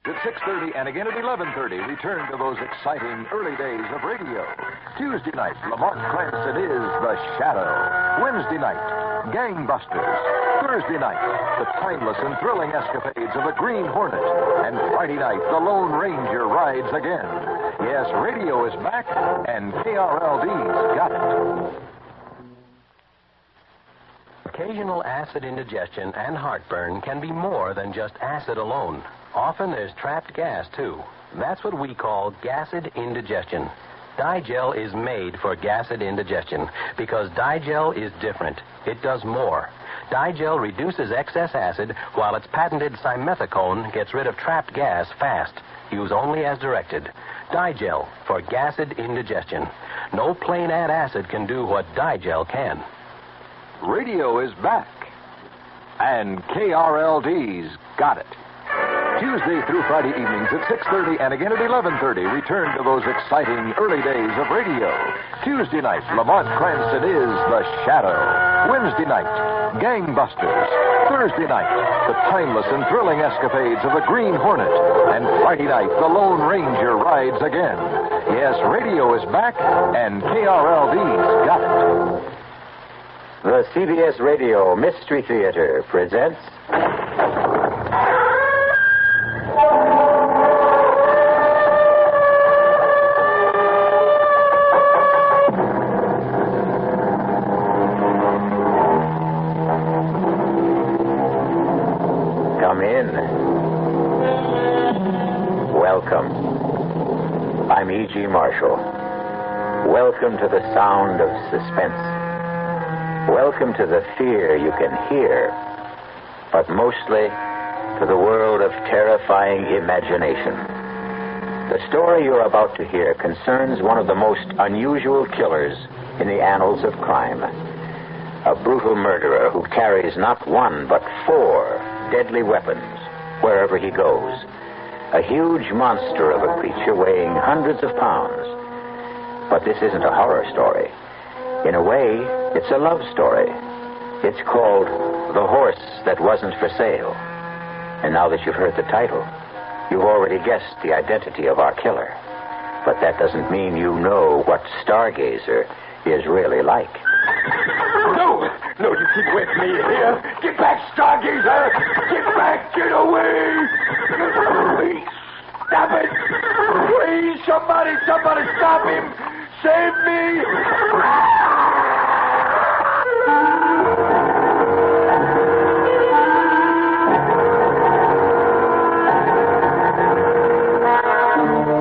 at 6:30 and again at 11:30. Return to those exciting early days of radio. Tuesday night, Lamont Cranston is The Shadow. Wednesday night, Gangbusters. Thursday night, the timeless and thrilling escapades of the Green Hornet. And Friday night, the Lone Ranger rides again. Yes, radio is back, and KRLD's got it. Occasional acid indigestion and heartburn can be more than just acid alone. Often there's trapped gas, too. That's what we call gasid indigestion. Digel is made for gasid indigestion because Digel is different. It does more. Digel reduces excess acid while its patented simethicone gets rid of trapped gas fast. Use only as directed. Digel for gasid indigestion. No plain antacid can do what Digel can. Radio is back, and KRLD's got it. Tuesday through Friday evenings at 6:30 and again at 11:30. Return to those exciting early days of radio. Tuesday night, Lamont Cranston is The Shadow. Wednesday night, Gangbusters. Thursday night, the timeless and thrilling escapades of the Green Hornet. And Friday night, the Lone Ranger rides again. Yes, radio is back, and KRLD's got it. The CBS Radio Mystery Theater presents... Come in. Welcome. I'm E.G. Marshall. Welcome to the sound of suspense. Welcome to the fear you can hear, but mostly to the world of terrifying imagination. The story you're about to hear concerns one of the most unusual killers in the annals of crime. A brutal murderer who carries not one but 4 deadly weapons wherever he goes. A huge monster of a creature weighing hundreds of pounds. But this isn't a horror story. In a way, it's a love story. It's called The Horse That Wasn't for Sale. And now that you've heard the title, you've already guessed the identity of our killer. But that doesn't mean you know what Stargazer is really like. No, you keep away from me here. Get back, Stargazer! Get back, get away! Please, stop it! Please, somebody stop him! Save me!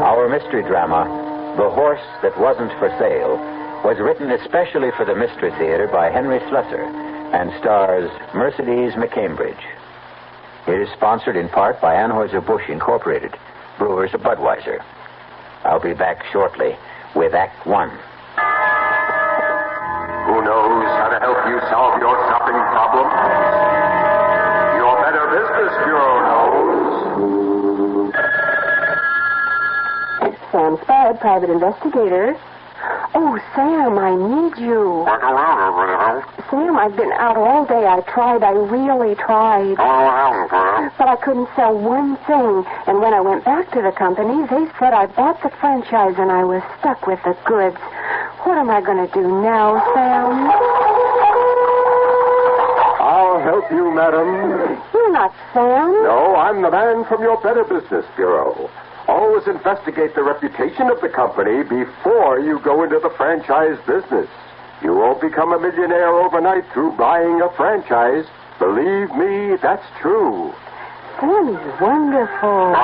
Our mystery drama, The Horse That Wasn't for Sale, was written especially for the Mystery Theater by Henry Slessor and stars Mercedes McCambridge. It is sponsored in part by Anheuser-Busch Incorporated, brewers of Budweiser. I'll be back shortly with Act 1. Who knows how to help you solve your shopping problems? Your Better Business Bureau knows. Sam Spade, private investigator. Oh, Sam, I need you. What's around over there? Sam, I've been out all day. I really tried. All around, girl. But I couldn't sell one thing. And when I went back to the company, they said I bought the franchise and I was stuck with the goods. What am I going to do now, Sam? I'll help you, madam. You're not Sam. No, I'm the man from your Better Business Bureau. Always investigate the reputation of the company before you go into the franchise business. You won't become a millionaire overnight through buying a franchise. Believe me, that's true. Sam is wonderful.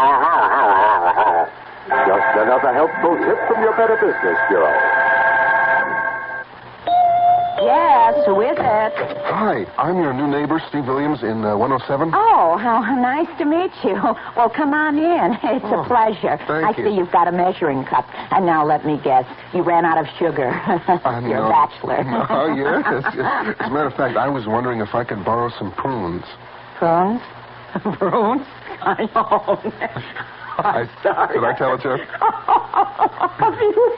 Just another helpful tip from your Better Business Bureau. Yes, who is it? Hi, I'm your new neighbor, Steve Williams, in 107. Oh, how nice to meet you. Well, come on in. It's a pleasure. Thank you. I see you've got a measuring cup. And now let me guess, you ran out of sugar. You're a bachelor. Oh, yes. As a matter of fact, I was wondering if I could borrow some prunes. Prunes? Prunes? I know. Did I tell it, Jeff?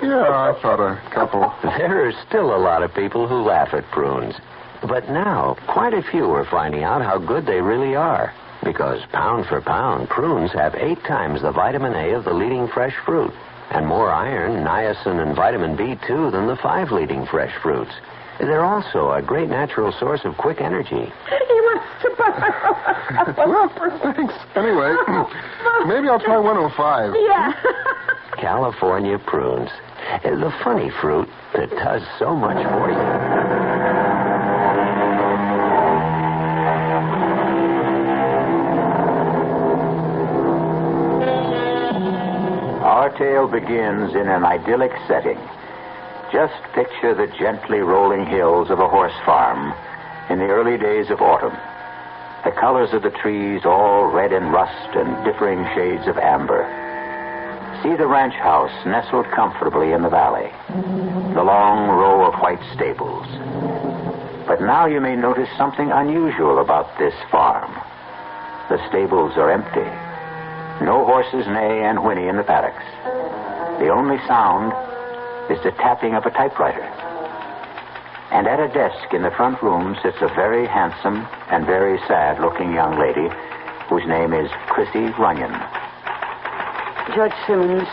Yeah, I thought a couple. There are still a lot of people who laugh at prunes. But now, quite a few are finding out how good they really are. Because pound for pound, prunes have 8 times the vitamin A of the leading fresh fruit, and more iron, niacin, and vitamin B2 than the 5 leading fresh fruits. They're also a great natural source of quick energy. He was well, thanks. Anyway, maybe I'll try 105. Yeah. California prunes. The funny fruit that does so much for you. Our tale begins in an idyllic setting. Just picture the gently rolling hills of a horse farm in the early days of autumn. The colors of the trees all red and rust and differing shades of amber. See the ranch house nestled comfortably in the valley. The long row of white stables. But now you may notice something unusual about this farm. The stables are empty. No horses neigh and whinny in the paddocks. The only sound is the tapping of a typewriter. And at a desk in the front room sits a very handsome and very sad-looking young lady whose name is Chrissy Runyon. Judge Simmons,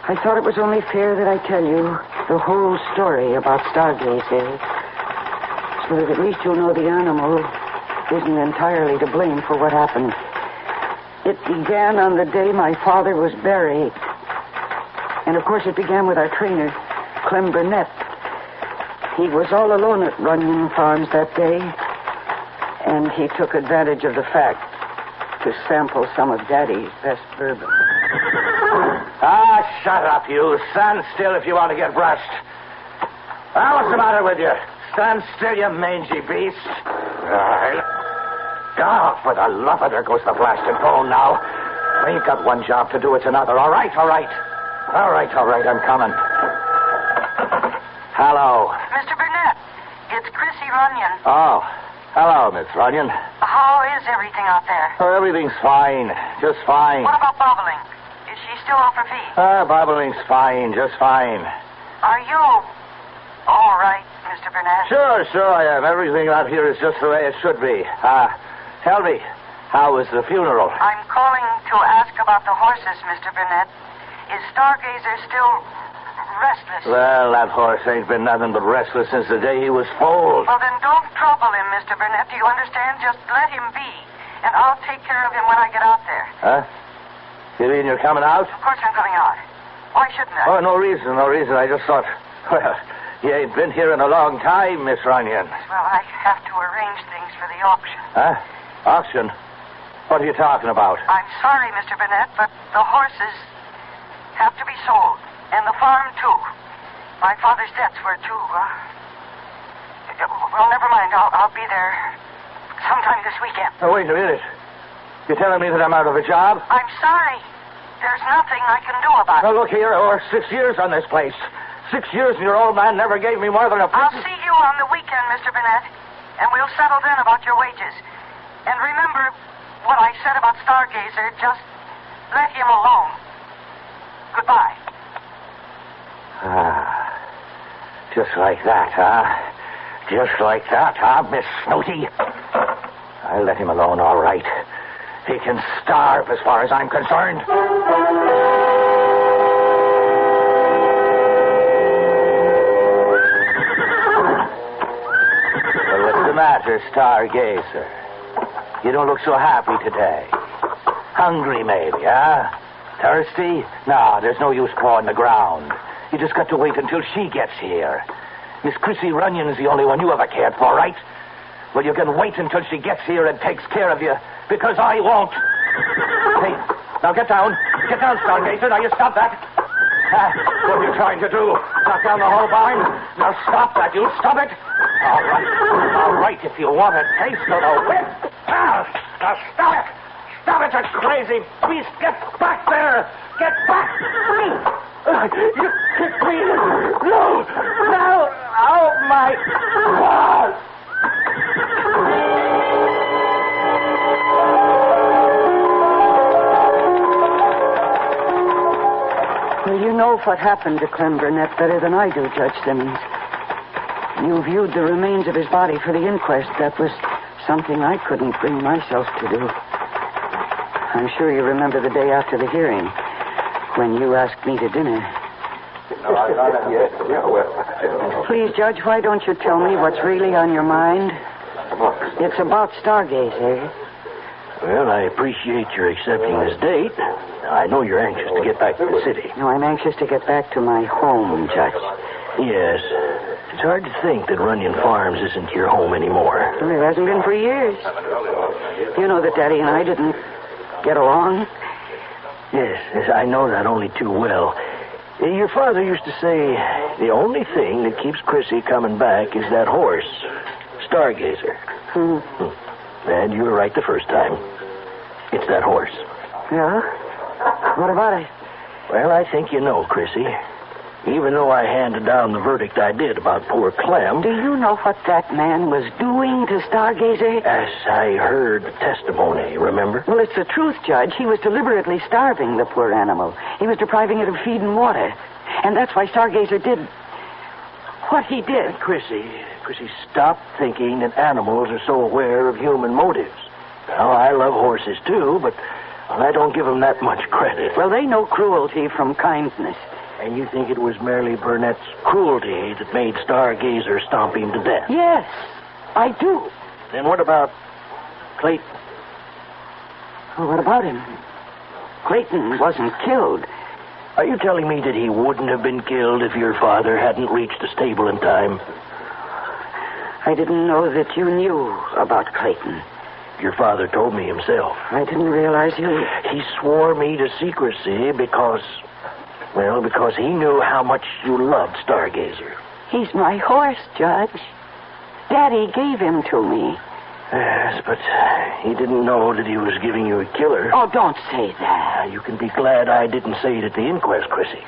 I thought it was only fair that I tell you the whole story about Stargazer, so that at least you'll know the animal isn't entirely to blame for what happened. It began on the day my father was buried. And, of course, it began with our trainer, Clem Burnett. He was all alone at Runyon Farms that day, and he took advantage of the fact to sample some of Daddy's best bourbon. Ah, shut up, you. Stand still if you want to get brushed. Ah, what's the matter with you? Stand still, you mangy beast. God, for the love of, there goes the blasted phone now. I ain't got one job to do, it's another. All right. All right, I'm coming. Hello. Mr. Burnett, it's Chrissy Runyon. Oh, hello, Miss Runyon. How is everything out there? Oh, everything's fine. Just fine. What about Bobbling? Is she still off her feet? Bobbling's fine. Just fine. Are you all right, Mr. Burnett? Sure I am. Everything out here is just the way it should be. Tell me, how was the funeral? I'm calling to ask about the horses, Mr. Burnett. Is Stargazer still restless? Well, that horse ain't been nothing but restless since the day he was foaled. Well, then don't trouble him, Mr. Burnett. Do you understand? Just let him be. And I'll take care of him when I get out there. Huh? You mean you're coming out? Of course I'm coming out. Why shouldn't I? Oh, no reason. I just thought, well, you ain't been here in a long time, Miss Runyon. Well, I have to arrange things for the auction. Huh? Auction? What are you talking about? I'm sorry, Mr. Burnett, but the horses have to be sold. And the farm, too. My father's debts were, too. Well, never mind. I'll be there sometime this weekend. Oh, wait a minute. You're telling me that I'm out of a job? I'm sorry. There's nothing I can do about it. Now, look here. I worked 6 years on this place. 6 years, and your old man never gave me more than a... I'll see you on the weekend, Mr. Burnett. And we'll settle then about your wages. And remember what I said about Stargazer. Just let him alone. Goodbye. Just like that, huh? Just like that, huh, Miss Snooty? I'll let him alone, all right. He can starve as far as I'm concerned. Well, what's the matter, Stargazer? You don't look so happy today. Hungry, maybe, huh? Thirsty? No, there's no use clawing the ground. You just got to wait until she gets here. Miss Chrissy Runyon is the only one you ever cared for, right? Well, you can wait until she gets here and takes care of you, because I won't. Hey, now get down. Get down, Stargazer. Now you stop that. What are you trying to do? Knock down the whole barn? Now stop that. You stop it. All right, if you want a taste of the whip. Now stop it. Stop it, you crazy beast. Get back there. Get back. You kicked me. No. Oh, my God. Well, you know what happened to Clem Burnett better than I do, Judge Simmons. You viewed the remains of his body for the inquest that was something I couldn't bring myself to do. I'm sure you remember the day after the hearing when you asked me to dinner. Please, Judge, why don't you tell me what's really on your mind? It's about Stargazer. Well, I appreciate your accepting this date. I know you're anxious to get back to the city. No, I'm anxious to get back to my home, Judge. Yes. It's hard to think that Runyon Farms isn't your home anymore. Well, it hasn't been for years. You know that Daddy and I didn't get along? Yes, I know that only too well. Your father used to say the only thing that keeps Chrissy coming back is that horse, Stargazer. And you were right the first time. It's that horse. Yeah? What about it? Well, I think you know, Chrissy. Even though I handed down the verdict I did about poor Clem... Do you know what that man was doing to Stargazer? Yes, I heard the testimony, remember? Well, it's the truth, Judge. He was deliberately starving the poor animal. He was depriving it of feed and water. And that's why Stargazer did what he did. Chrissy, stop thinking that animals are so aware of human motives. Now, I love horses, too, but I don't give them that much credit. Well, they know cruelty from kindness. And you think it was merely Burnett's cruelty that made Stargazer stomp him to death? Yes, I do. Then what about Clayton? Well, what about him? Clayton wasn't killed. Are you telling me that he wouldn't have been killed if your father hadn't reached the stable in time? I didn't know that you knew about Clayton. Your father told me himself. I didn't realize you... He swore me to secrecy because he knew how much you loved Stargazer. He's my horse, Judge. Daddy gave him to me. Yes, but he didn't know that he was giving you a killer. Oh, don't say that. You can be glad I didn't say it at the inquest, Chrissy.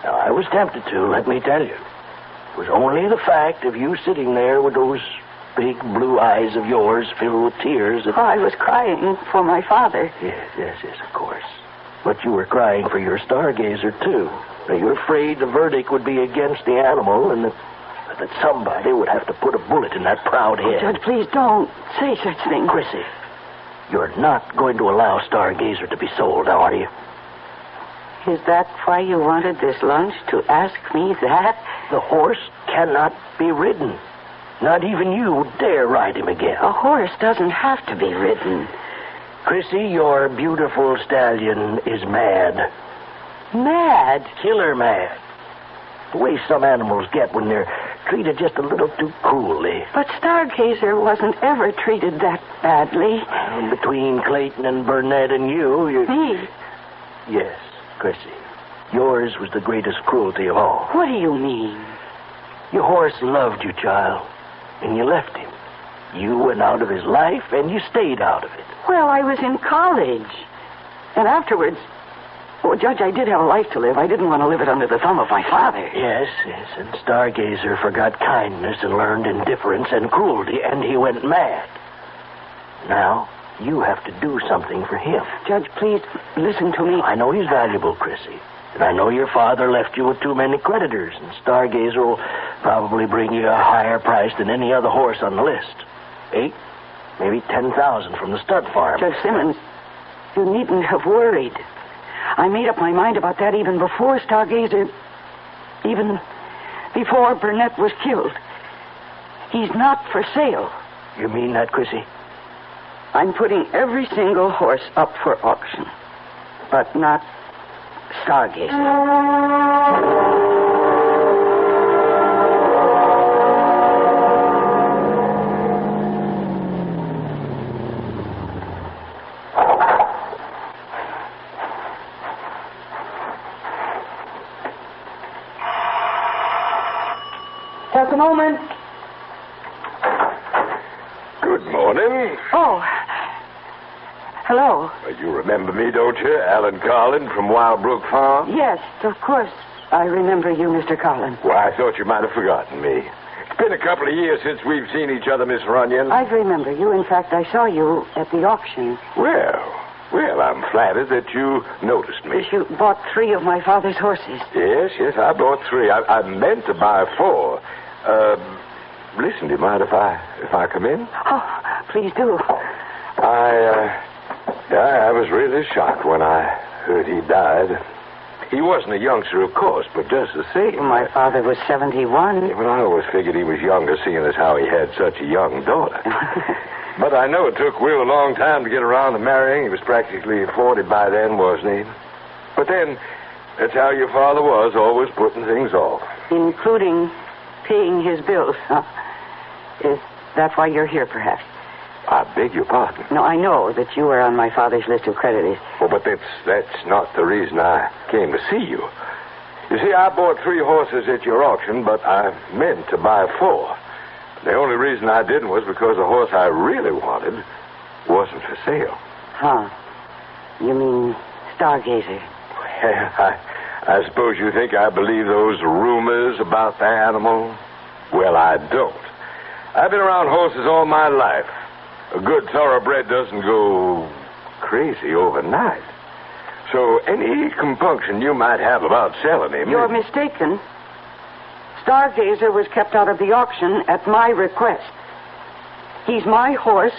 Now, I was tempted to, let me tell you. It was only the fact of you sitting there with those big blue eyes of yours filled with tears that... Oh, I was crying for my father. Yes, of course. But you were crying for your Stargazer, too. Now, you're afraid the verdict would be against the animal and that somebody would have to put a bullet in that proud head. Judge, please don't say such things. Chrissy, you're not going to allow Stargazer to be sold, now, are you? Is that why you wanted this lunch, to ask me that? The horse cannot be ridden. Not even you dare ride him again. A horse doesn't have to be ridden. Chrissy, your beautiful stallion is mad. Mad? Killer mad. The way some animals get when they're treated just a little too cruelly. But Stargazer wasn't ever treated that badly. Between Clayton and Burnett and you... Me? Yes, Chrissy. Yours was the greatest cruelty of all. What do you mean? Your horse loved you, child, and you left him. You went out of his life, and you stayed out of it. Well, I was in college. And afterwards... Oh, Judge, I did have a life to live. I didn't want to live it under the thumb of my father. Yes, and Stargazer forgot kindness and learned indifference and cruelty, and he went mad. Now, you have to do something for him. Judge, please, listen to me. I know he's valuable, Chrissy. And I know your father left you with too many creditors, and Stargazer will probably bring you a higher price than any other horse on the list. 8, maybe 10,000 from the stud farm. Judge Simmons, you needn't have worried. I made up my mind about that even before Stargazer... even before Burnett was killed. He's not for sale. You mean that, Chrissy? I'm putting every single horse up for auction. But not Stargazer. Just a moment. Good morning. Oh. Hello. You remember me, don't you? Alan Carlin from Wild Brook Farm? Yes, of course. I remember you, Mr. Carlin. Well, I thought you might have forgotten me. It's been a couple of years since we've seen each other, Miss Runyon. I remember you. In fact, I saw you at the auction. Well, I'm flattered that you noticed me. You bought 3 of my father's horses. Yes, I bought 3. I meant to buy 4. Listen, do you mind if I come in? Oh, Please do. I was really shocked when I heard he died. He wasn't a youngster, of course, but just the same. My father was 71. Yeah, but I always figured he was younger, seeing as how he had such a young daughter. But I know it took Will a long time to get around to marrying. He was practically 40 by then, wasn't he? But then, that's how your father was, always putting things off. Including paying his bills. Is that why you're here, perhaps? I beg your pardon. No, I know that you were on my father's list of creditors. Oh, but that's not the reason I came to see you. You see, I bought 3 horses at your auction, but I meant to buy 4. The only reason I didn't was because the horse I really wanted wasn't for sale. Huh. You mean Stargazer? I suppose you think I believe those rumors about the animal? Well, I don't. I've been around horses all my life. A good thoroughbred doesn't go crazy overnight. So any compunction you might have about selling him... You're mistaken. Stargazer was kept out of the auction at my request. He's my horse,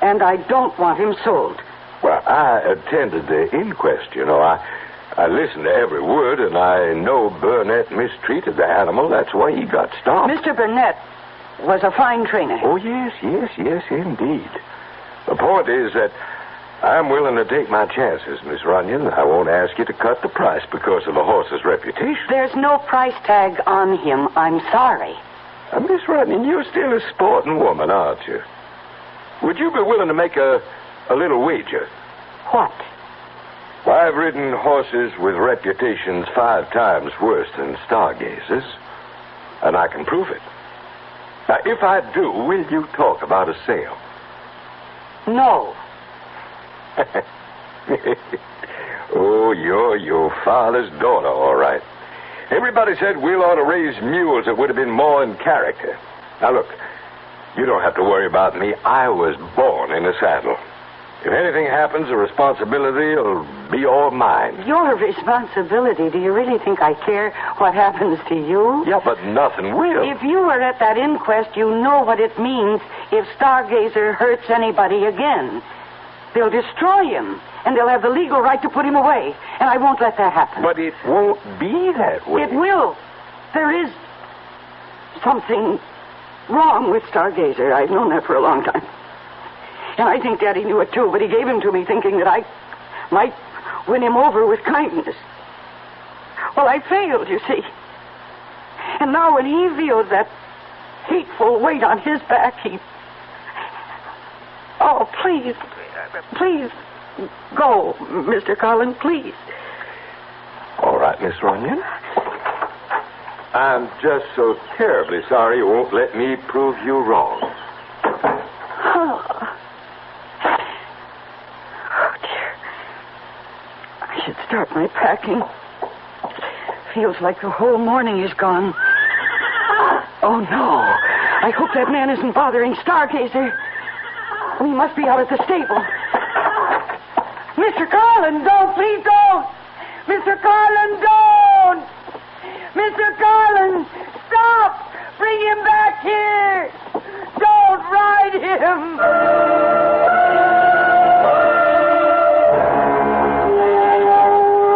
and I don't want him sold. Well, I attended the inquest, you know. I listened to every word, and I know Burnett mistreated the animal. That's why he got stopped. Mr. Burnett was a fine trainer. Oh, yes, indeed. The point is that I'm willing to take my chances, Miss Runyon. I won't ask you to cut the price because of the horse's reputation. There's no price tag on him. I'm sorry. Miss Runyon, you're still a sporting woman, aren't you? Would you be willing to make a little wager? What? Well, I've ridden horses with reputations 5 times worse than Stargazer's, and I can prove it. Now, if I do, will you talk about a sale? No. Oh, you're your father's daughter, all right. Everybody said Will ought to raise mules that would have been more in character. Now, look, you don't have to worry about me. I was born in a saddle. If anything happens, the responsibility will be all mine. Your responsibility? Do you really think I care what happens to you? Yeah, but nothing will. If you were at that inquest, you know what it means if Stargazer hurts anybody again. They'll destroy him, and they'll have the legal right to put him away, and I won't let that happen. But it won't be that way. It will. There is something wrong with Stargazer. I've known that for a long time. And I think Daddy knew it, too, but he gave him to me thinking that I might win him over with kindness. Well, I failed, you see. And now when he feels that hateful weight on his back, he... Oh, please go, Mr. Collins, please. All right, Miss Runyon. I'm just so terribly sorry you won't let me prove you wrong. Oh, dear. I should start my packing. Feels like the whole morning is gone. Oh, no. I hope that man isn't bothering Stargazer. We must be out at the stable. Mr. Collins, don't. Please don't. Mr. Collins, don't. Mr. Collins, stop. Bring him back here. Don't ride him.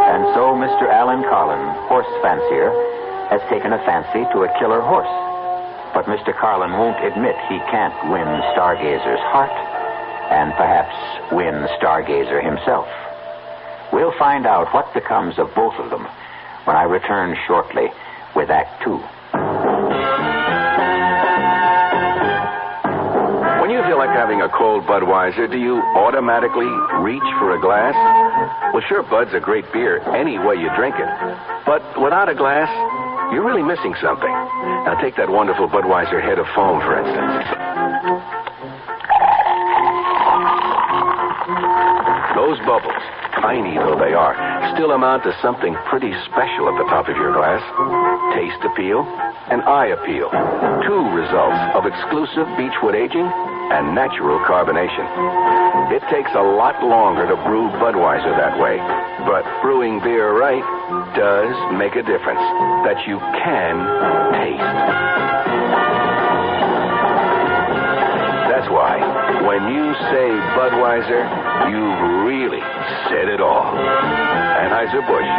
And so Mr. Alan Carlin, horse fancier, has taken a fancy to a killer horse. But Mr. Carlin won't admit he can't win Stargazer's heart and perhaps win Stargazer himself. We'll find out what becomes of both of them when I return shortly with Act 2. When you feel like having a cold Budweiser, do you automatically reach for a glass? Well, sure, Bud's a great beer any way you drink it. But without a glass, you're really missing something. Now, take that wonderful Budweiser head of foam, for instance. Those bubbles, tiny though they are, still amount to something pretty special at the top of your glass. Taste appeal and eye appeal. 2 results of exclusive beechwood aging and natural carbonation. It takes a lot longer to brew Budweiser that way, but brewing beer right does make a difference that you can taste. That's why When you say Budweiser, you've really said it all. Anheuser-Busch,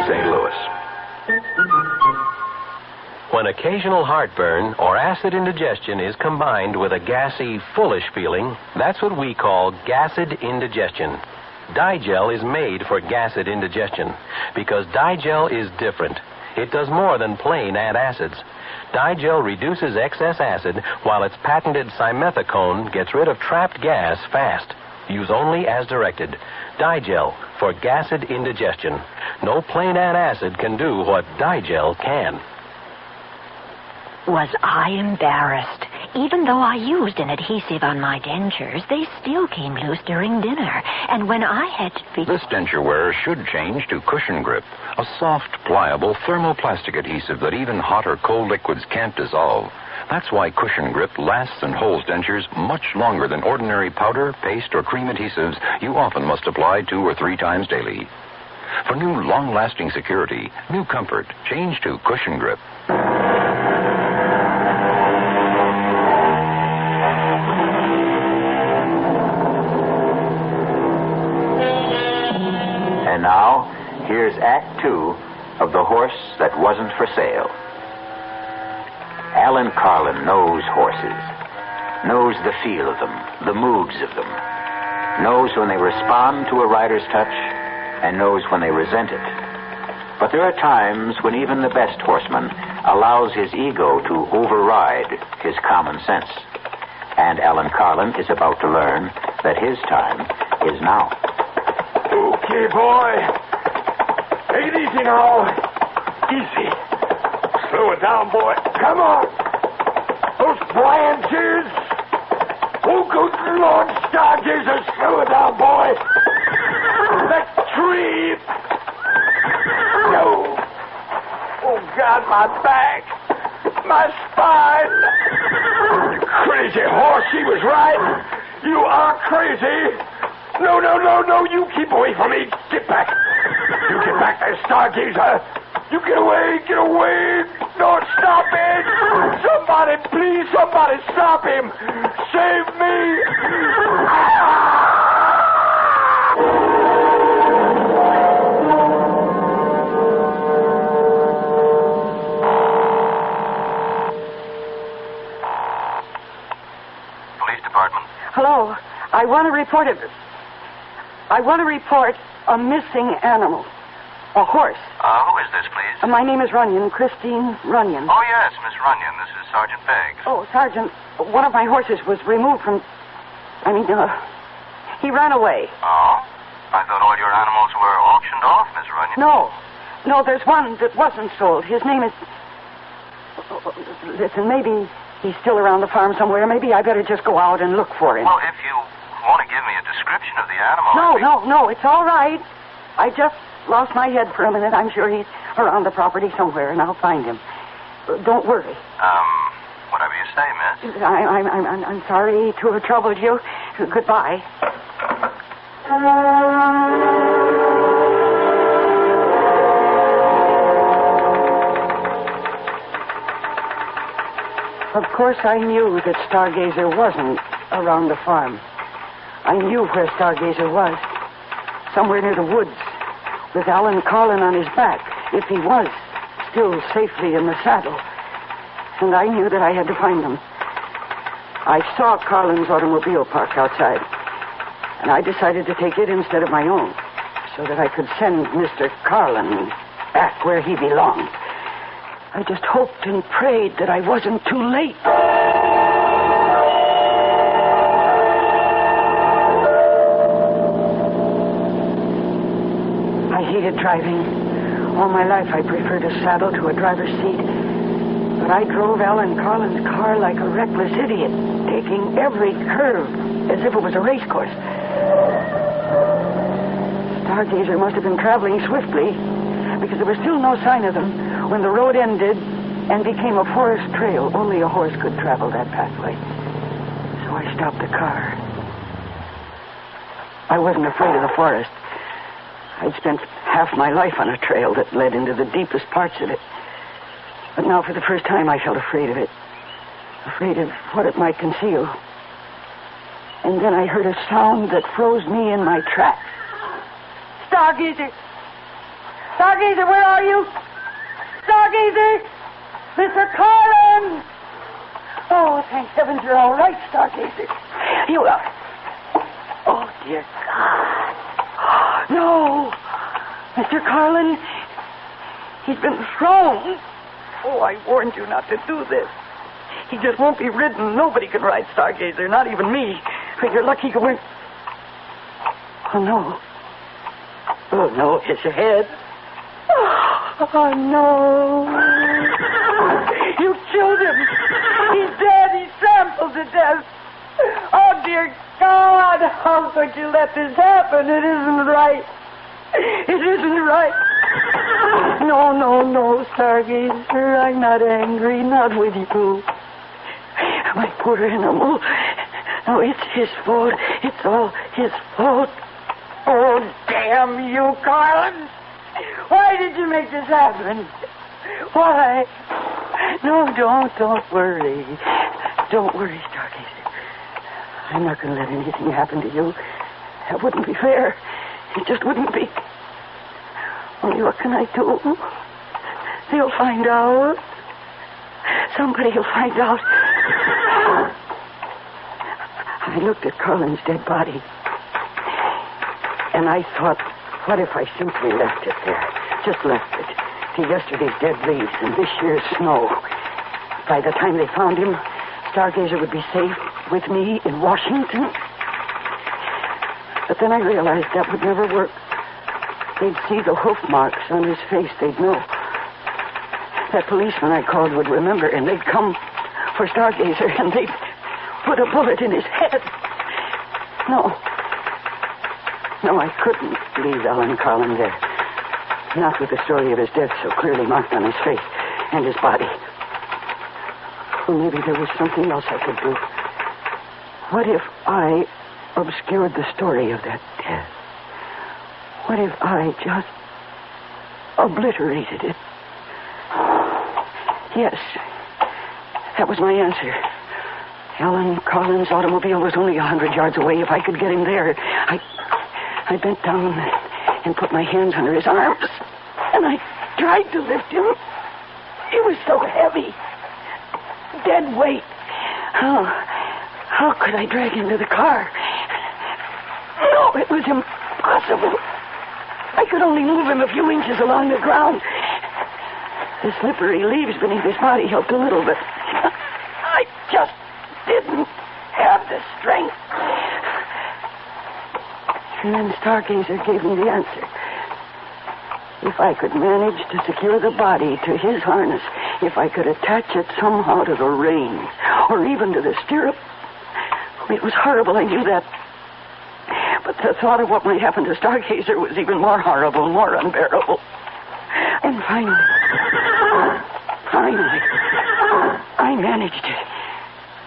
St. Louis. When occasional heartburn or acid indigestion is combined with a gassy, foolish feeling, that's what we call gassed indigestion. Digel is made for gassed indigestion because Digel is different. It does more than plain add acids. Digel reduces excess acid while its patented simethicone gets rid of trapped gas fast. Use only as directed. Digel for gassed indigestion. No plain add acid can do what Digel can. Was I embarrassed? Even though I used an adhesive on my dentures, they still came loose during dinner. And when I had to be... This denture wearer should change to Cushion Grip, a soft, pliable thermoplastic adhesive that even hot or cold liquids can't dissolve. That's why Cushion Grip lasts and holds dentures much longer than ordinary powder, paste, or cream adhesives you often must apply 2 or 3 times daily. For new, long-lasting security, new comfort, change to Cushion Grip. And now, here's Act 2 of The Horse That Wasn't for Sale. Alan Carlin knows horses, knows the feel of them, the moods of them, knows when they respond to a rider's touch, and knows when they resent it. But there are times when even the best horseman allows his ego to override his common sense. And Alan Carlin is about to learn that his time is now. Okay, boy. Take it easy now. Easy. Slow it down, boy. Come on. Those branches. Oh, good Lord, Stargazer, slow it down, boy. That tree. No. Oh, God, my back. My spine. Crazy horse, she was right. You are crazy. No, you keep away from me. Get back. You get back there, Stargazer. You get away. No, stop it. Somebody, please, somebody stop him. Save me. Police Department. Hello. I want to report a missing animal. A horse. Who is this, please? My name is Runyon, Christine Runyon. Oh, yes, Miss Runyon. This is Sergeant Beggs. Oh, Sergeant, one of my horses was removed from... he ran away. Oh? I thought all your animals were auctioned off, Miss Runyon. No, there's one that wasn't sold. His name is... Listen, maybe he's still around the farm somewhere. Maybe I better just go out and look for him. Well, if you want to give me a description of the animal... No, it's all right. I just lost my head for a minute. I'm sure he's around the property somewhere, and I'll find him. Don't worry. Whatever you say, miss. I'm sorry to have troubled you. Goodbye. Of course, I knew that Stargazer wasn't around the farm. I knew where Stargazer was. Somewhere near the woods, with Alan Carlin on his back, if he was still safely in the saddle. And I knew that I had to find him. I saw Carlin's automobile parked outside, and I decided to take it instead of my own, so that I could send Mr. Carlin back where he belonged. I just hoped and prayed that I wasn't too late. I hated driving. All my life I preferred a saddle to a driver's seat. But I drove Alan Carlin's car like a reckless idiot, taking every curve as if it was a race course. Stargazer must have been traveling swiftly, because there was still no sign of them when the road ended and became a forest trail. Only a horse could travel that pathway. So I stopped the car. I wasn't afraid of the forest. I'd spent half my life on a trail that led into the deepest parts of it. But now, for the first time, I felt afraid of it. Afraid of what it might conceal. And then I heard a sound that froze me in my tracks. Stargazer! Stargazer, where are you? Stargazer! Mr. Carlin! Oh, thank heavens you're all right, Stargazer. You are. Oh, dear God. No! Mr. Carlin, he's been thrown. Oh, I warned you not to do this. He just won't be ridden. Nobody can ride Stargazer, not even me. But you're lucky you weren't... Oh, no. Oh, no, his head. Oh, no. You killed him. He's dead. He's trampled to death. Oh, dear God. How could you let this happen? It isn't right. It isn't right. No, Stargazer. I'm not angry. Not with you. My poor animal. No, it's his fault. It's all his fault. Oh, damn you, Carlin. Why did you make this happen? Why? No, don't worry. Don't worry, Stargazer. I'm not going to let anything happen to you. That wouldn't be fair. It just wouldn't be. Only what can I do? They'll find out. Somebody will find out. I looked at Carlin's dead body. And I thought, what if I simply left it there? Just left it to yesterday's dead leaves and this year's snow. By the time they found him, Stargazer would be safe with me in Washington. But then I realized that would never work. They'd see the hoof marks on his face. They'd know. That policeman I called would remember, and they'd come for Stargazer, and they'd put a bullet in his head. No, I couldn't leave Alan Carlin there. Not with the story of his death so clearly marked on his face and his body. Well, maybe there was something else I could do. What if I obscured the story of that death? What if I just obliterated it? Yes, that was my answer. Alan Carlin's automobile was only 100 yards away. If I could get him there, I bent down and put my hands under his arms, and I tried to lift him. He was so heavy. Dead weight. How could I drag him to the car? No, it was impossible. I could only move him a few inches along the ground. The slippery leaves beneath his body helped a little, but I just didn't have the strength. And then Stargazer gave me the answer. If I could manage to secure the body to his harness, if I could attach it somehow to the reins, or even to the stirrup. It was horrible, I knew that. But the thought of what might happen to Stargazer was even more horrible, more unbearable. And finally, I managed it.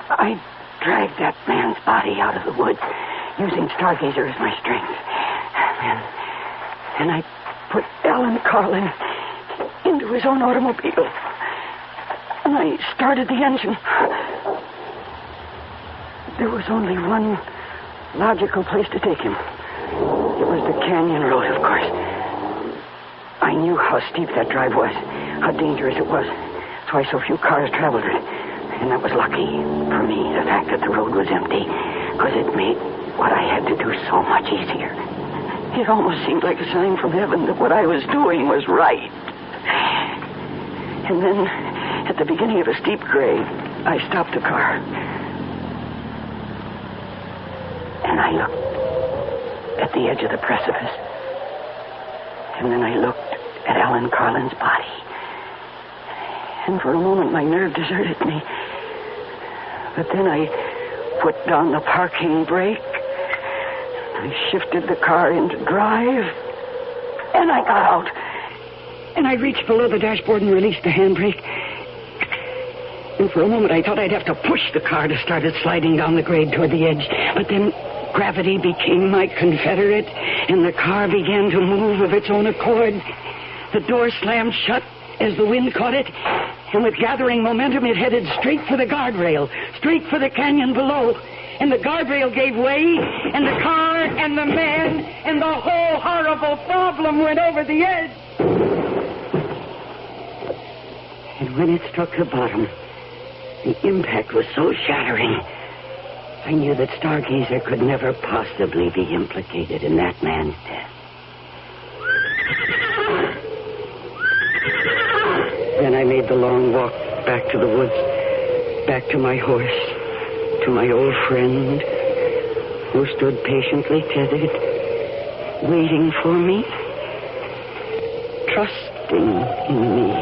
I dragged that man's body out of the woods, using Stargazer as my strength. And I put Alan Carlin into his own automobile. And I started the engine. There was only one logical place to take him. It was the canyon road, of course. I knew how steep that drive was, how dangerous it was. That's why so few cars traveled it. And that was lucky for me, the fact that the road was empty, because it made what I had to do so much easier. It almost seemed like a sign from heaven that what I was doing was right. And then, at the beginning of a steep grade, I stopped the car. And I looked at the edge of the precipice. And then I looked at Alan Carlin's body. And for a moment, my nerve deserted me. But then I put down the parking brake. I shifted the car into drive. And I got out. And I reached below the dashboard and released the handbrake. And for a moment, I thought I'd have to push the car to start it sliding down the grade toward the edge. But then gravity became my confederate, and the car began to move of its own accord. The door slammed shut as the wind caught it, and with gathering momentum, it headed straight for the guardrail, straight for the canyon below. and the guardrail gave way, and the car, and the man, and the whole horrible problem went over the edge. And when it struck the bottom, the impact was so shattering, I knew that Stargazer could never possibly be implicated in that man's death. Then I made the long walk back to the woods, back to my horse, to my old friend, who stood patiently tethered, waiting for me, trusting in me.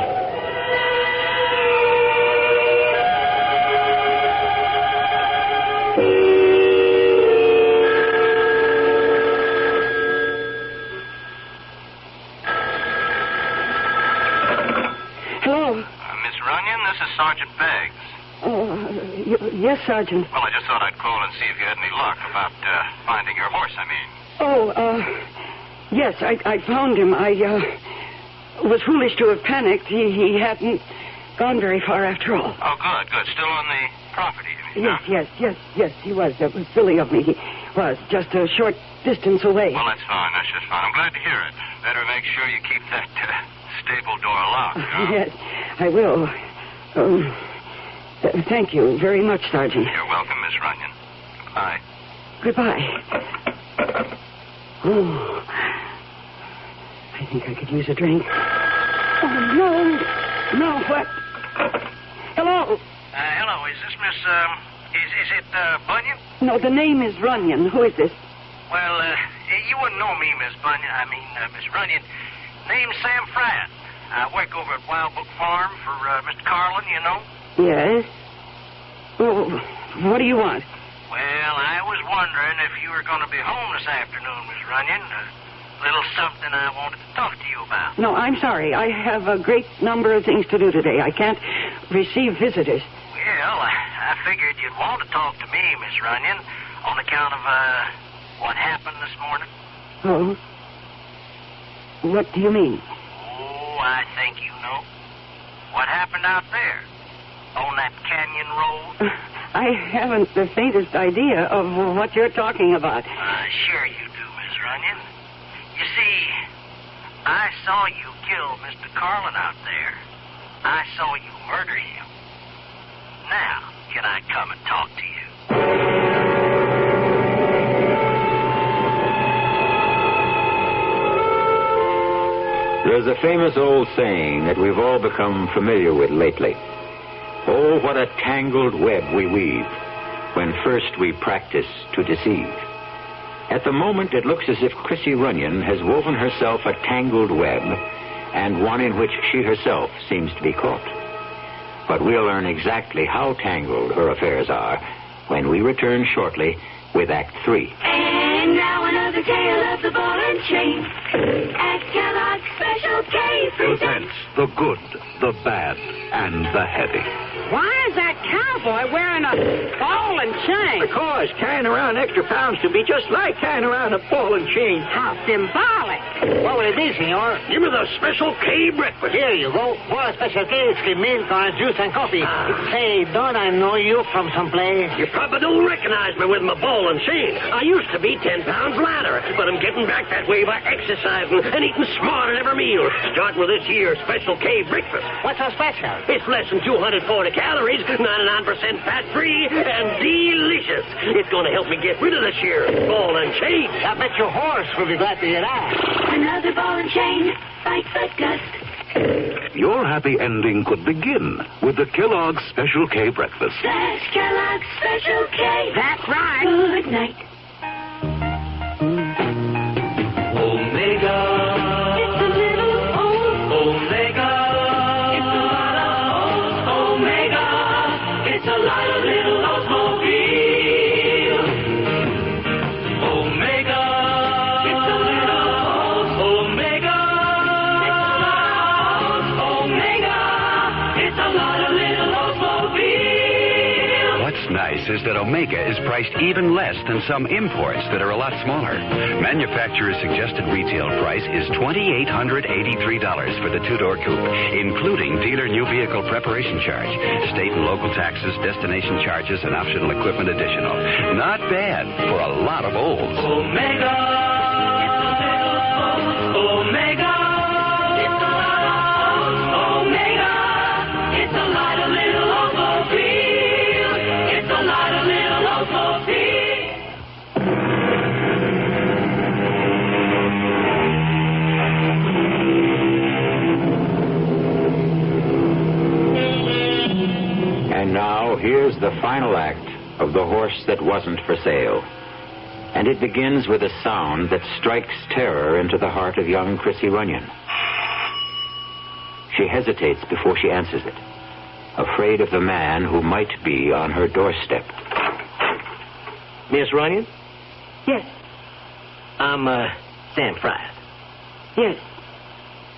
Sergeant Beggs. Yes, Sergeant. Well, I just thought I'd call and see if you had any luck about finding your horse, I mean. Yes, I found him. I was foolish to have panicked. He hadn't gone very far after all. Oh, good. Still on the property, you mean? Yes, he was. That was silly of me. He was just a short distance away. Well, that's fine. That's just fine. I'm glad to hear it. Better make sure you keep that stable door locked, huh? Yes, I will. Thank you very much, Sergeant. You're welcome, Miss Runyon. Goodbye. Oh, I think I could use a drink. Oh, no, what? Hello? Hello, is this Miss, is it, Bunyan? No, the name is Runyon. Who is this? Well, you wouldn't know me, Miss Bunyan. Miss Runyon. Name's Sam Pratt. I work over at Wild Book Farm for Mr. Carlin, you know. Yes? Oh, what do you want? Well, I was wondering if you were going to be home this afternoon, Miss Runyon. A little something I wanted to talk to you about. No, I'm sorry. I have a great number of things to do today. I can't receive visitors. Well, I figured you'd want to talk to me, Miss Runyon, on account of what happened this morning. Oh? What do you mean? Oh, I think you know. What happened out there? On that canyon road? I haven't the faintest idea of what you're talking about. Sure you do, Miss Runyon. You see, I saw you kill Mr. Carlin out there. I saw you murder him. Now, can I come and talk to you? There's a famous old saying that we've all become familiar with lately. Oh, what a tangled web we weave when first we practice to deceive. At the moment, it looks as if Chrissy Runyon has woven herself a tangled web, and one in which she herself seems to be caught. But we'll learn exactly how tangled her affairs are when we return shortly with Act 3. And now another tale of the ball and chain. At Kellogg's Special K presents the good, the bad, and the heavy. Why is that cowboy wearing a ball and chain? Because carrying around extra pounds can be just like carrying around a ball and chain. How symbolic. What will it be, senor? Give me the Special K breakfast. Here you go. For a Special K, it's the milk, orange juice, and coffee. Say, don't I know you from someplace? You probably don't recognize me with my ball and chain. I used to be 10 pounds lighter, but I'm getting back that way by exercising and eating smart at every meal. Starting with this year's Special K breakfast. What's so special? It's less than 240 calories, 99% fat-free, and delicious. It's going to help me get rid of this year ball and chain. I bet your horse will be glad to hear that. Another ball and chain. Fight that gust. Your happy ending could begin with the Kellogg's Special K breakfast. That's Kellogg's Special K. That's right. Good night. Omega. It's a little Omega. It's a lot of Omega. It's a lot of little Oldsmobile. Omega. It's a little Omega. It's a lot of little Oldsmobile. What's nice notices that Omega is priced even less than some imports that are a lot smaller. Manufacturer's suggested retail price is $2,883 for the two-door coupe, including dealer new vehicle preparation charge, state and local taxes, destination charges, and optional equipment additional. Not bad for a lot of olds. Omega. Omega. It's a lot of Omega. It's a lot of little automobile. It's a lot of little automobile. And now, here's the final act of The Horse That Wasn't for Sale. And it begins with a sound that strikes terror into the heart of young Chrissy Runyon. She hesitates before she answers it, afraid of the man who might be on her doorstep. Miss Runyon? Yes. I'm, Sam Fry. Yes.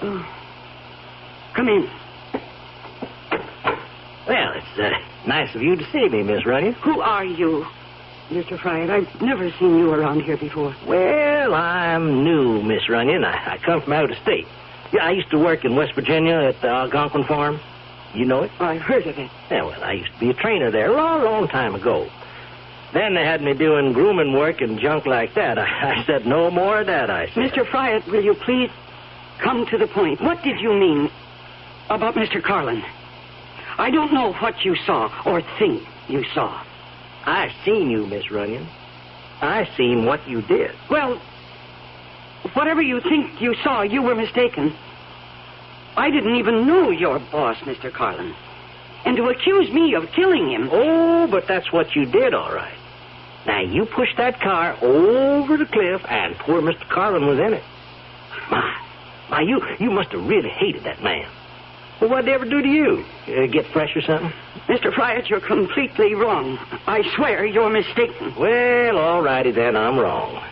Oh. Come in. Well, it's nice of you to see me, Miss Runyon. Who are you, Mr. Fryatt? I've never seen you around here before. Well, I'm new, Miss Runyon. I come from out of state. Yeah, I used to work in West Virginia at the Algonquin Farm. You know it? I've heard of it. Yeah, well, I used to be a trainer there a long, long time ago. Then they had me doing grooming work and junk like that. I said, no more of that, I said. Mr. Fryatt, will you please come to the point? What did you mean about Mr. Carlin? I don't know what you saw or think you saw. I seen you, Miss Runyon. I seen what you did. Well, whatever you think you saw, you were mistaken. I didn't even know your boss, Mr. Carlin. And to accuse me of killing him... Oh, but that's what you did, all right. Now, you pushed that car over the cliff, and poor Mr. Carlin was in it. My, you must have really hated that man. Well, what'd they ever do to you? Get fresh or something? Mr. Fryatt, you're completely wrong. I swear you're mistaken. Well, all righty then, I'm wrong.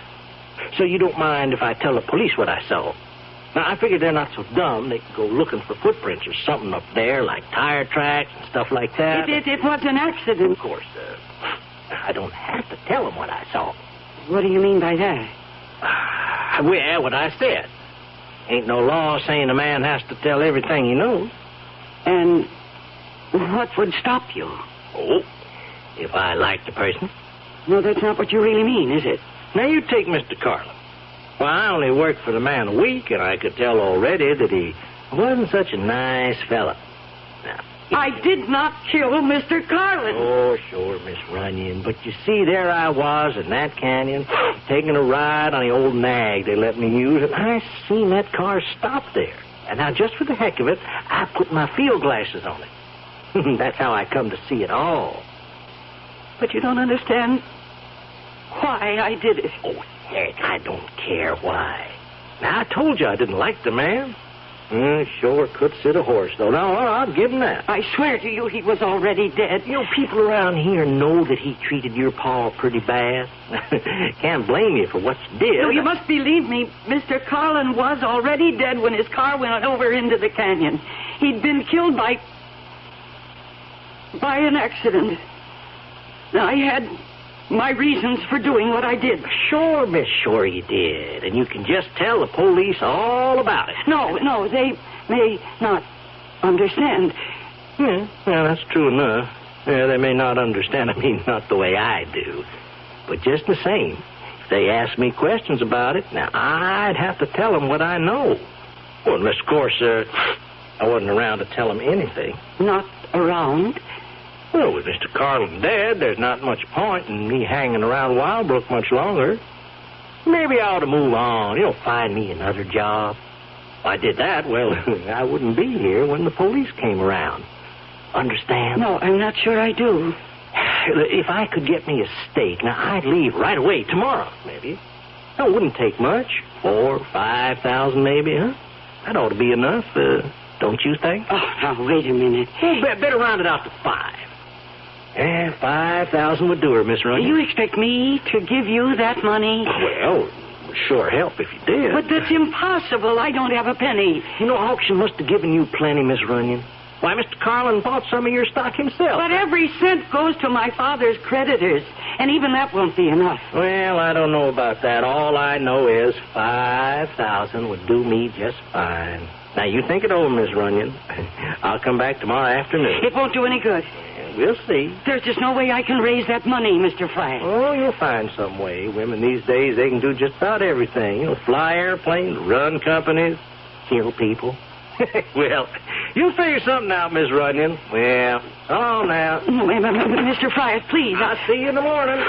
So you don't mind if I tell the police what I saw? Now, I figure they're not so dumb. They could go looking for footprints or something up there, like tire tracks and stuff like that. It was an accident. Of course, I don't have to tell them what I saw. What do you mean by that? Well, what I said. Ain't no law saying a man has to tell everything he knows. And what would stop you? Oh, if I liked the person. No, that's not what you really mean, is it? Now, you take Mr. Carlin. Well, I only worked for the man a week, and I could tell already that he wasn't such a nice fella. Now, I did not kill Mr. Carlin. Oh, sure, Miss Runyon. But you see, there I was in that canyon, taking a ride on the old nag they let me use, and I seen that car stop there. And now, just for the heck of it, I put my field glasses on it. That's how I come to see it all. But you don't understand why I did it. Oh, heck, I don't care why. Now, I told you I didn't like the man. Sure could sit a horse, though. Now, I'll give him that. I swear to you he was already dead. You know, people around here know that he treated your pa pretty bad. Can't blame you for what you did. No, you must believe me. Mr. Carlin was already dead when his car went over into the canyon. He'd been killed by an accident. Now, I had my reasons for doing what I did. Sure, Miss, sure you did. And you can just tell the police all about it. No, they may not understand. Yeah, that's true enough. Yeah, they may not understand. I mean, not the way I do. But just the same, if they ask me questions about it, now, I'd have to tell them what I know. Well, unless, of course, I wasn't around to tell them anything. Not around? Well, with Mr. Carlin dead, there's not much point in me hanging around Wildbrook much longer. Maybe I ought to move on, find me another job. If I did that, well, I wouldn't be here when the police came around. Understand? No, I'm not sure I do. If I could get me a stake, now, I'd leave right away, tomorrow, maybe. It wouldn't take much. 4,000 or 5,000, maybe, huh? That ought to be enough, don't you think? Oh, now, wait a minute. Well, better round it out to 5. 5,000 would do her, Miss Runyon. You expect me to give you that money? Well, it would sure help if you did. But that's impossible. I don't have a penny. Auction must have given you plenty, Miss Runyon. Why, Mr. Carlin bought some of your stock himself. But every cent goes to my father's creditors, and even that won't be enough. Well, I don't know about that. All I know is 5,000 would do me just fine. Now, you think it over, Miss Runyon. I'll come back tomorrow afternoon. It won't do any good. We'll see. There's just no way I can raise that money, Mr. Fry. Oh, you'll find some way. Women these days, they can do just about everything. You know, fly airplanes, run companies, kill people. Well, you'll figure something out, Miss Runyon. Well, oh, now. Mr. Fry, please. I'll see you in the morning.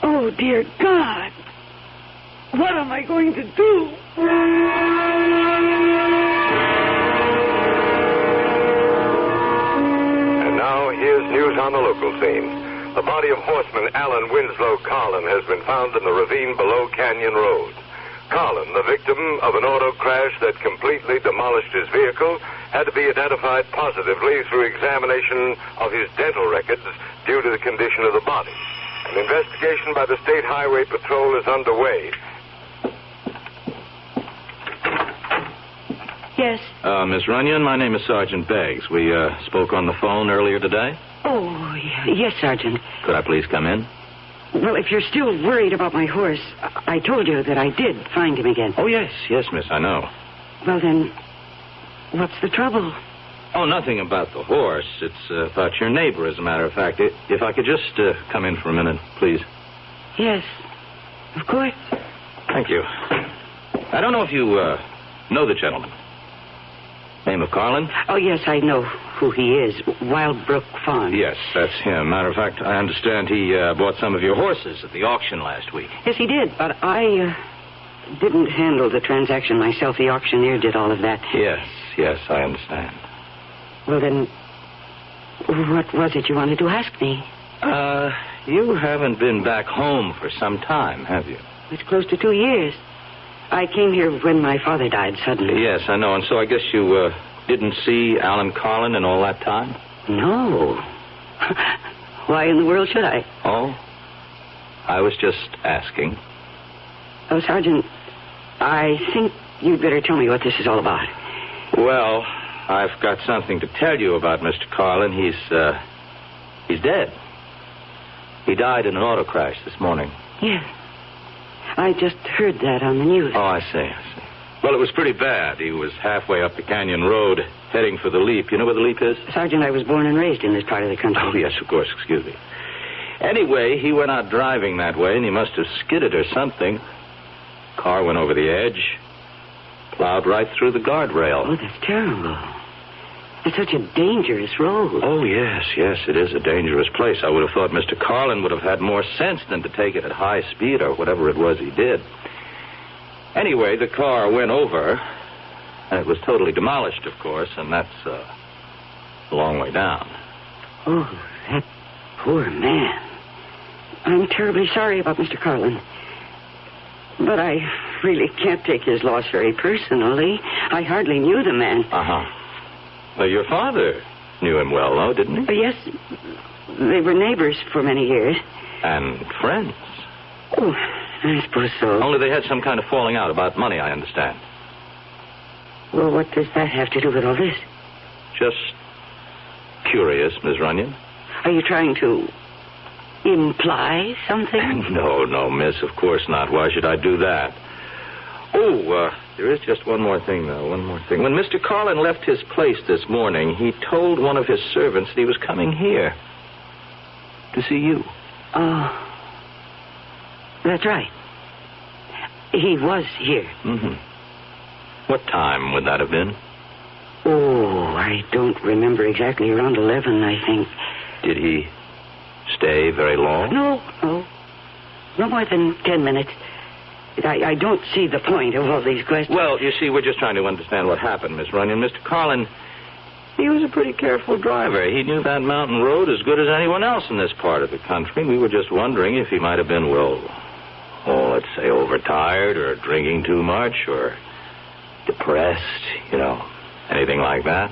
Oh, dear God. What am I going to do? And now, here's news on the local scene. The body of horseman Alan Winslow Carlin has been found in the ravine below Canyon Road. Carlin, the victim of an auto crash that completely demolished his vehicle, had to be identified positively through examination of his dental records due to the condition of the body. An investigation by the State Highway Patrol is underway. Yes. Miss Runyon, my name is Sergeant Beggs. We spoke on the phone earlier today. Oh, yes, Sergeant. Could I please come in? Well, if you're still worried about my horse, I told you that I did find him again. Oh, yes, miss, I know. Well, then, what's the trouble? Oh, nothing about the horse. It's about your neighbor, as a matter of fact. If I could just come in for a minute, please. Yes, of course. Thank you. I don't know if you know the gentleman. Name of Carlin? Oh, yes, I know who he is. Wildbrook Farm. Yes, that's him. Matter of fact, I understand he bought some of your horses at the auction last week. Yes, he did, but I didn't handle the transaction myself. The auctioneer did all of that. Yes, I understand. Well, then, what was it you wanted to ask me? You haven't been back home for some time, have you? It's close to 2 years. I came here when my father died suddenly. Yes, I know. And so I guess you didn't see Alan Carlin in all that time? No. Why in the world should I? Oh, I was just asking. Oh, Sergeant, I think you'd better tell me what this is all about. Well, I've got something to tell you about Mr. Carlin. He's dead. He died in an auto crash this morning. Yes. I just heard that on the news. Oh, I see. Well, it was pretty bad. He was halfway up the Canyon Road, heading for the Leap. You know where the Leap is? Sergeant, I was born and raised in this part of the country. Oh, yes, of course. Excuse me. Anyway, he went out driving that way, and he must have skidded or something. Car went over the edge, plowed right through the guardrail. Oh, that's terrible. It's such a dangerous road. Oh, yes, it is a dangerous place. I would have thought Mr. Carlin would have had more sense than to take it at high speed or whatever it was he did. Anyway, the car went over, and it was totally demolished, of course, and that's a long way down. Oh, that poor man. I'm terribly sorry about Mr. Carlin. But I really can't take his loss very personally. I hardly knew the man. Uh-huh. Well, your father knew him well, though, didn't he? Yes. They were neighbors for many years. And friends. Oh, I suppose so. Only they had some kind of falling out about money, I understand. Well, what does that have to do with all this? Just curious, Miss Runyon. Are you trying to imply something? No, miss, of course not. Why should I do that? Oh, there is just one more thing, though. One more thing. When Mr. Carlin left his place this morning, he told one of his servants that he was coming here to see you. Oh, that's right. He was here. Mm-hmm. What time would that have been? Oh, I don't remember exactly. Around 11, I think. Did he stay very long? No more than 10 minutes. I don't see the point of all these questions. Well, you see, we're just trying to understand what happened, Miss Runyon. Mr. Carlin, he was a pretty careful driver. He knew that mountain road as good as anyone else in this part of the country. We were just wondering if he might have been, let's say overtired or drinking too much or depressed, anything like that.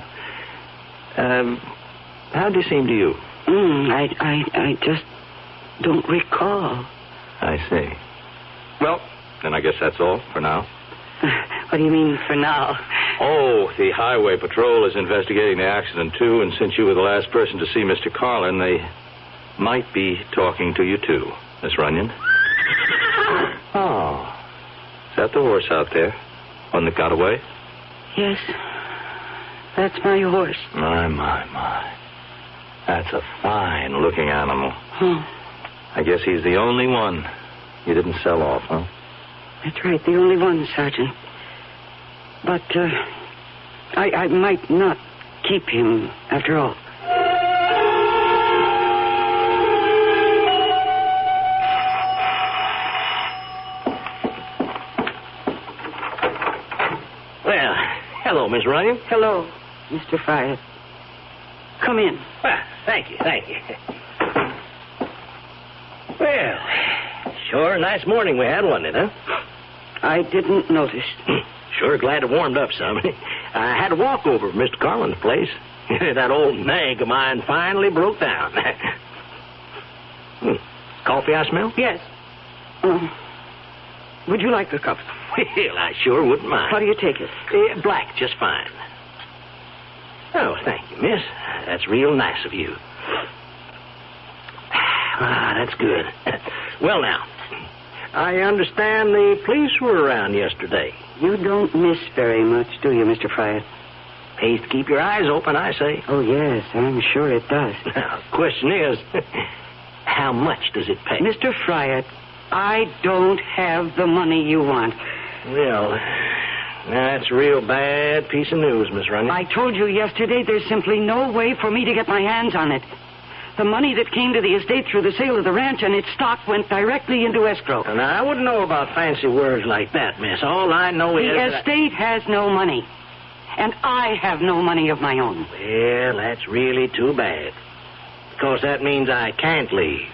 How'd he seem to you? I just don't recall. I see. Well, then I guess that's all for now. What do you mean, for now? Oh, the Highway Patrol is investigating the accident, too, and since you were the last person to see Mr. Carlin, they might be talking to you, too, Miss Runyon. Oh. Is that the horse out there? One that got away? Yes. That's my horse. My. That's a fine-looking animal. Oh. I guess he's the only one you didn't sell off, huh? That's right, the only one, Sergeant. But, I might not keep him after all. Well, hello, Miss Runyon. Hello, Mr. Fryer. Come in. Well, thank you. Well, sure a nice morning we had, wasn't it, huh? I didn't notice. Sure glad it warmed up some. I had to walk over to Mr. Carlin's place. That old nag of mine finally broke down. Coffee, I smell? Yes. Would you like a cup? Well, I sure wouldn't mind. How do you take it? Black, just fine. Oh, thank you, miss. That's real nice of you. That's good. Well, now, I understand the police were around yesterday. You don't miss very much, do you, Mr. Fryer? Pays to keep your eyes open, I say. Oh, yes, I'm sure it does. Now, the question is, how much does it pay? Mr. Fryer, I don't have the money you want. Well, that's a real bad piece of news, Miss Runyon. I told you yesterday there's simply no way for me to get my hands on it. The money that came to the estate through the sale of the ranch and its stock went directly into escrow. Now, I wouldn't know about fancy words like that, miss. All I know is... The estate has no money. And I have no money of my own. Well, that's really too bad. Because that means I can't leave.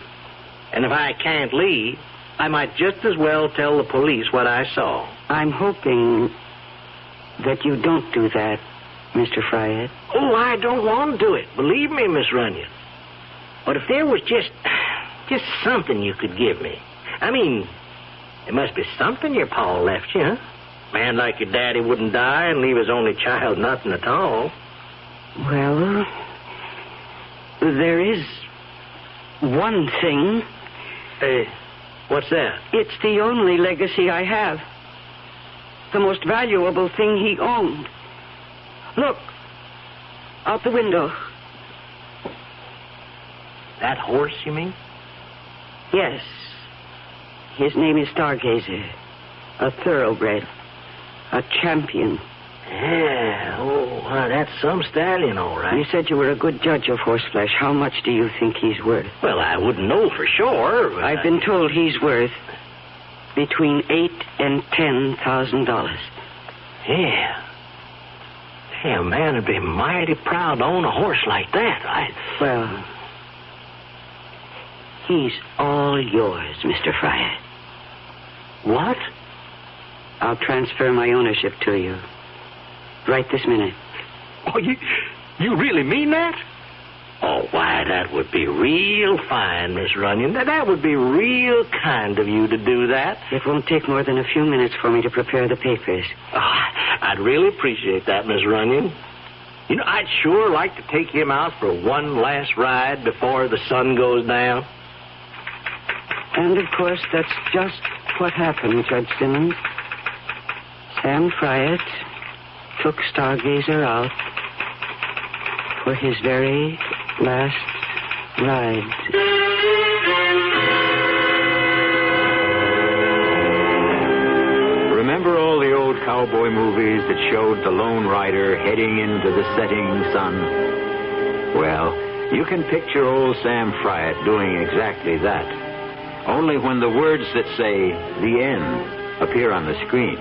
And if I can't leave, I might just as well tell the police what I saw. I'm hoping that you don't do that, Mr. Fryer. Oh, I don't want to do it. Believe me, Miss Runyon. But if there was just something you could give me. I mean, there must be something your pa left you, huh? Man like your daddy wouldn't die and leave his only child nothing at all. Well, there is one thing. What's that? It's the only legacy I have. The most valuable thing he owned. Look, out the window. That horse, you mean? Yes. His name is Stargazer. A thoroughbred. A champion. Yeah. Oh, that's some stallion, all right. You said you were a good judge of horseflesh. How much do you think he's worth? Well, I wouldn't know for sure. I've been told he's worth between $8,000 and $10,000. Yeah. Hey, a man would be mighty proud to own a horse like that, right? Well, he's all yours, Mr. Fryer. What? I'll transfer my ownership to you. Right this minute. Oh, you really mean that? Oh, why, that would be real fine, Miss Runyon. That would be real kind of you to do that. It won't take more than a few minutes for me to prepare the papers. Oh, I'd really appreciate that, Miss Runyon. You know, I'd sure like to take him out for one last ride before the sun goes down. And, of course, that's just what happened, Judge Simmons. Sam Fryatt took Stargazer out for his very last ride. Remember all the old cowboy movies that showed the lone rider heading into the setting sun? Well, you can picture old Sam Fryatt doing exactly that. Only when the words that say "the end" appear on the screen,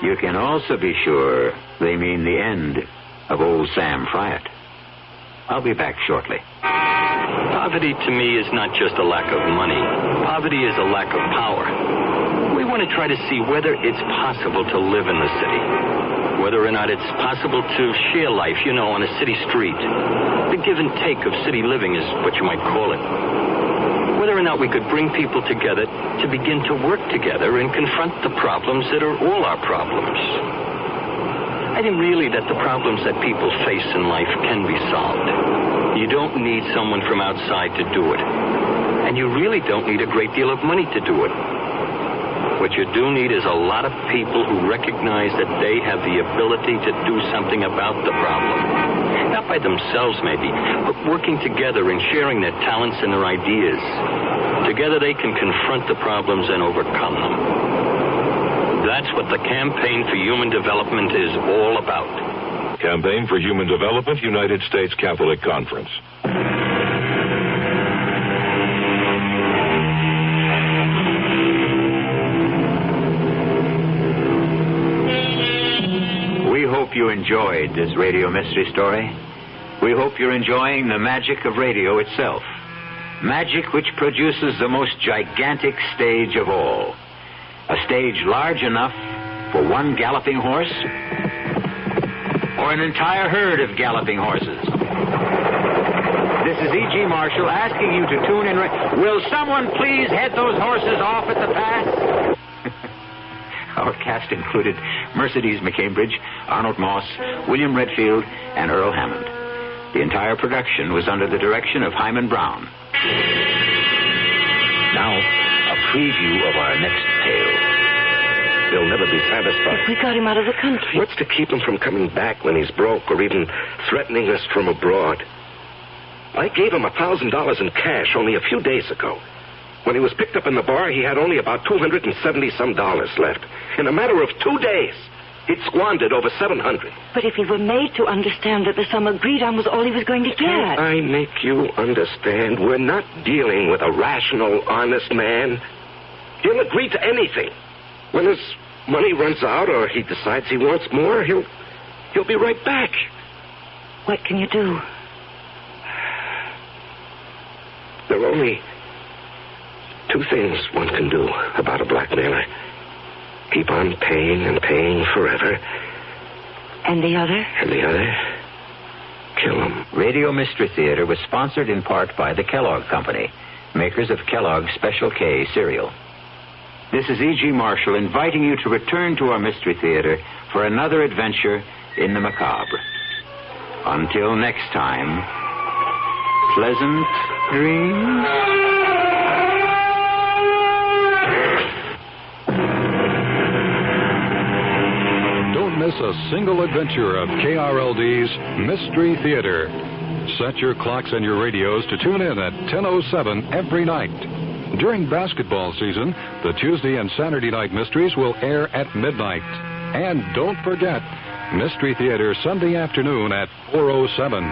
you can also be sure they mean the end of old Sam Fryatt. I'll be back shortly. Poverty to me is not just a lack of money. Poverty is a lack of power. We want to try to see whether it's possible to live in the city. Whether or not it's possible to share life, on a city street. The give and take of city living is what you might call it. Whether or not we could bring people together to begin to work together and confront the problems that are all our problems. I deciding really that the problems that people face in life can be solved. You don't need someone from outside to do it. And you really don't need a great deal of money to do it. What you do need is a lot of people who recognize that they have the ability to do something about the problem. Not by themselves, maybe, but working together and sharing their talents and their ideas. Together they can confront the problems and overcome them. That's what the Campaign for Human Development is all about. Campaign for Human Development, United States Catholic Conference. We hope you enjoyed this radio mystery story. We hope you're enjoying the magic of radio itself. Magic which produces the most gigantic stage of all. A stage large enough for one galloping horse or an entire herd of galloping horses. This is E.G. Marshall asking you to tune in. Will someone please head those horses off at the pass? Our cast included Mercedes McCambridge, Arnold Moss, William Redfield, and Earl Hammond. The entire production was under the direction of Hyman Brown. Now, a preview of our next tale. They'll never be satisfied. If we got him out of the country. What's to keep him from coming back when he's broke or even threatening us from abroad? I gave him $1,000 in cash only a few days ago. When he was picked up in the bar, he had only about $270-some left. In a matter of 2 days, he'd squandered over $700. But if he were made to understand that the sum agreed on was all he was going to get. Can't I make you understand? We're not dealing with a rational, honest man. He'll agree to anything. When his money runs out or he decides he wants more, he'll be right back. What can you do? There are only 2 things one can do about a blackmailer. Keep on paying and paying forever. And the other? And the other? Kill him. Radio Mystery Theater was sponsored in part by the Kellogg Company, makers of Kellogg's Special K cereal. This is E.G. Marshall inviting you to return to our Mystery Theater for another adventure in the macabre. Until next time, pleasant dreams. Miss a single adventure of KRLD's Mystery Theater. Set your clocks and your radios to tune in at 10:07 every night. During basketball season, the Tuesday and Saturday night mysteries will air at midnight. And don't forget, Mystery Theater Sunday afternoon at 4:07.